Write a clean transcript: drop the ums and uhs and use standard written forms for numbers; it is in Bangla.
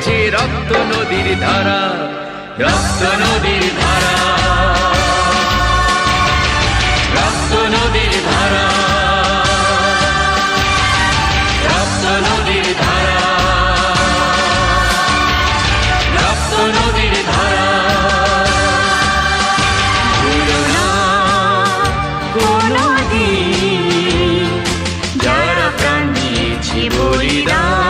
বইছে রক্ত নদীর ধারা, রক্ত নদীর ধারা, রক্ত নদীর ধারা, রক্ত নদীর ধারা, রক্ত নদীর ধারা। ভুলো না কোনোদিন যারা প্রাণ দিয়েছে বলিদান।